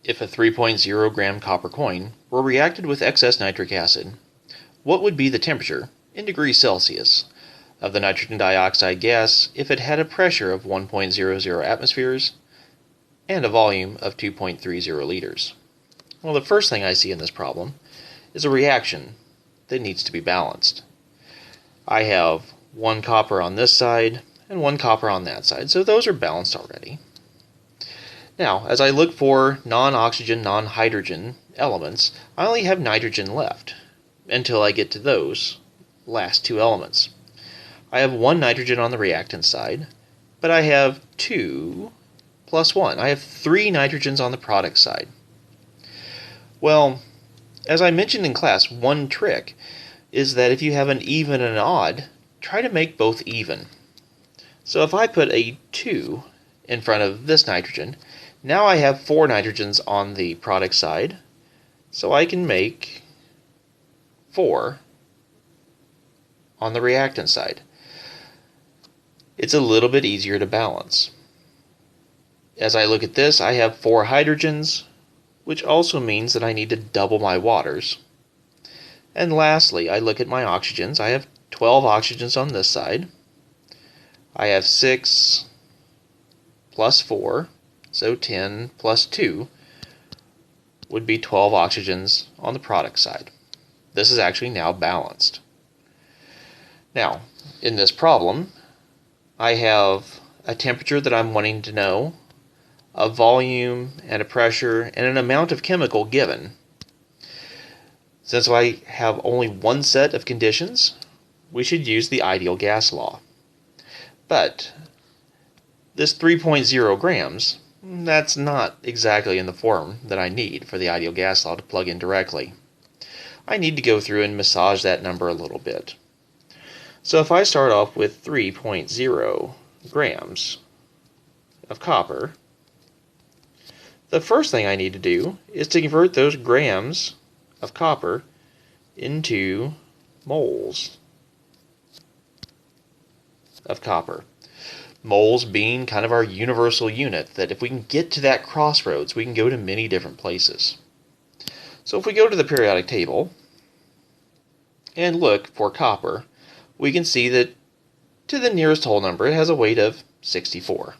If a 3.0 gram copper coin were reacted with excess nitric acid, what would be the temperature, in degrees Celsius, of the nitrogen dioxide gas if it had a pressure of 1.00 atmospheres and a volume of 2.30 liters? Well, the first thing I see in this problem is a reaction that needs to be balanced. I have one copper on this side and one copper on that side, so those are balanced already. Now, as I look for non-oxygen, non-hydrogen elements, I only have nitrogen left until I get to those last two elements. I have one nitrogen on the reactant side, but I have 2 plus 1. I have 3 nitrogens on the product side. Well, as I mentioned in class, one trick is that if you have an even and an odd, try to make both even. So if I put a 2 in front of this nitrogen, now I have 4 nitrogens on the product side, so I can make 4 on the reactant side. It's a little bit easier to balance. As I look at this, I have 4 hydrogens, which also means that I need to double my waters. And lastly, I look at my oxygens. I have 12 oxygens on this side. I have 6 plus 4, so 10 plus 2 would be 12 oxygens on the product side. This is actually now balanced. Now, in this problem, I have a temperature that I'm wanting to know, a volume and a pressure and an amount of chemical given. Since I have only one set of conditions, we should use the ideal gas law. But this 3.0 grams, that's not exactly in the form that I need for the ideal gas law to plug in directly. I need to go through and massage that number a little bit. So if I start off with 3.0 grams of copper, the first thing I need to do is to convert those grams of copper into moles of copper. Moles being kind of our universal unit, that if we can get to that crossroads, we can go to many different places. So if we go to the periodic table and look for copper, we can see that to the nearest whole number it has a weight of 64.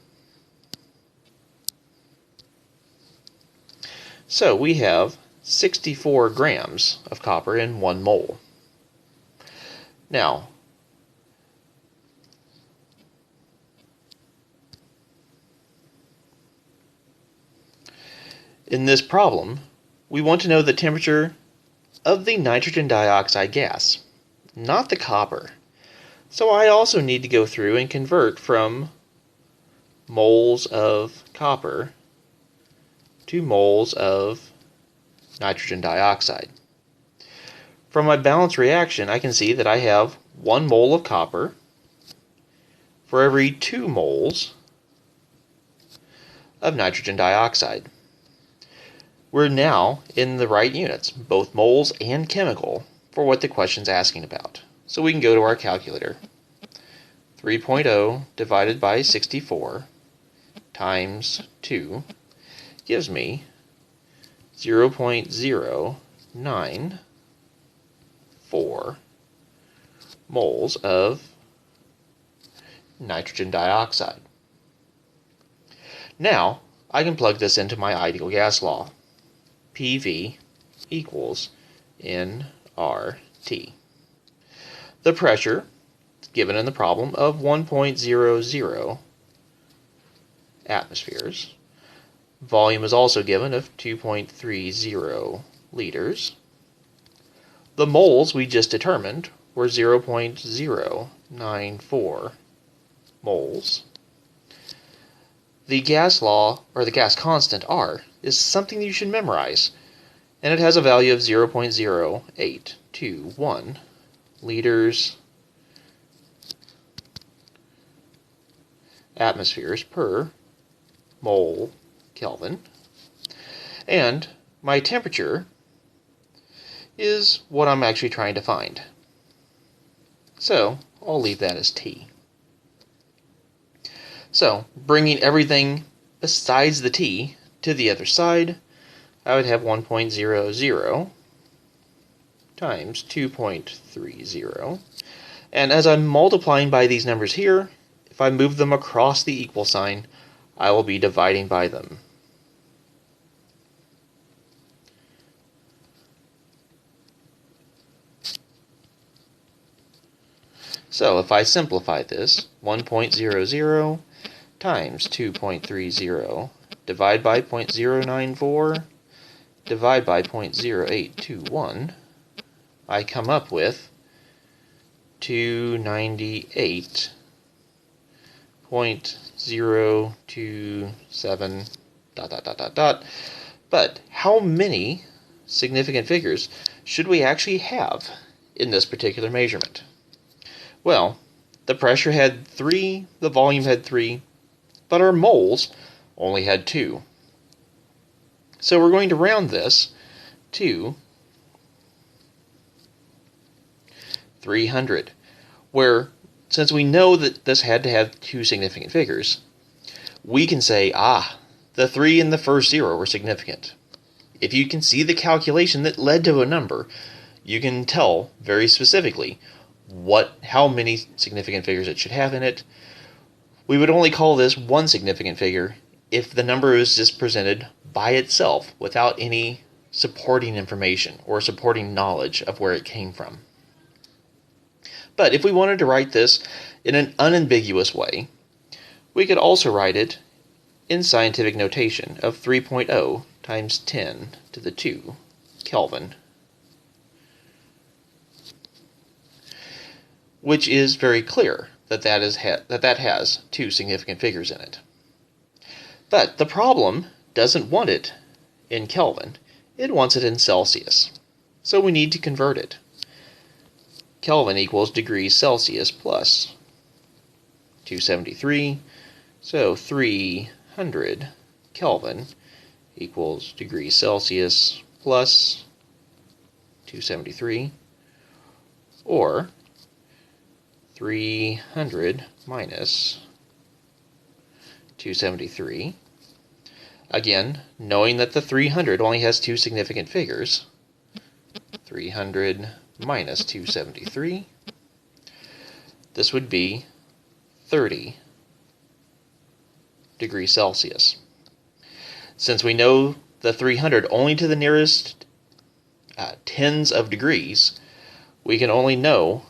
So we have 64 grams of copper in 1 mole. Now, in this problem, we want to know the temperature of the nitrogen dioxide gas, not the copper. So I also need to go through and convert from moles of copper to moles of nitrogen dioxide. From my balance reaction, I can see that I have 1 mole of copper for every 2 moles of nitrogen dioxide. We're now in the right units, both moles and chemical, for what the question's asking about. So we can go to our calculator. 3.0 divided by 64 times 2 gives me 0.094 moles of nitrogen dioxide. Now, I can plug this into my ideal gas law. PV equals nRT. The pressure given in the problem of 1.00 atmospheres. Volume is also given of 2.30 liters. The moles we just determined were 0.094 moles. The gas law, or the gas constant, R, is something you should memorize, and it has a value of 0.0821 liters atmospheres per mole Kelvin. And my temperature is what I'm actually trying to find. So I'll leave that as T. So bringing everything besides the T to the other side, I would have 1.00 times 2.30. And as I'm multiplying by these numbers here, if I move them across the equal sign, I will be dividing by them. So if I simplify this, 1.00 times 2.30 divide by 0.094 divide by 0.0821, I come up with 298.027 ... But how many significant figures should we actually have in this particular measurement? Well, the pressure had 3, the volume had 3, but our moles only had 2. So we're going to round this to 300, where, since we know that this had to have 2 significant figures, we can say, the 3 and the first 0 were significant. If you can see the calculation that led to a number, you can tell very specifically how many significant figures it should have in it. We would only call this one significant figure if the number is just presented by itself without any supporting information or supporting knowledge of where it came from. But if we wanted to write this in an unambiguous way, we could also write it in scientific notation of 3.0 times 10 to the 2 Kelvin, which is very clear that has 2 significant figures in it. But the problem doesn't want it in Kelvin, it wants it in Celsius. So we need to convert it. Kelvin equals degrees Celsius plus 273, so 300 Kelvin equals degrees Celsius plus 273, or 300 minus 273. Again, knowing that the 300 only has 2 significant figures, 300 minus 273, this would be 30 degrees Celsius. Since we know the 300 only to the nearest tens of degrees, we can only know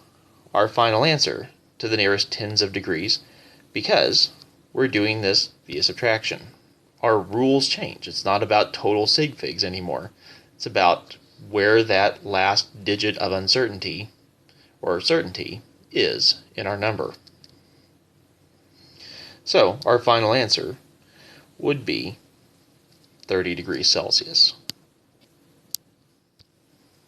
our final answer to the nearest tens of degrees because we're doing this via subtraction. Our rules change. It's not about total sig figs anymore. It's about where that last digit of uncertainty or certainty is in our number. So our final answer would be 30 degrees Celsius.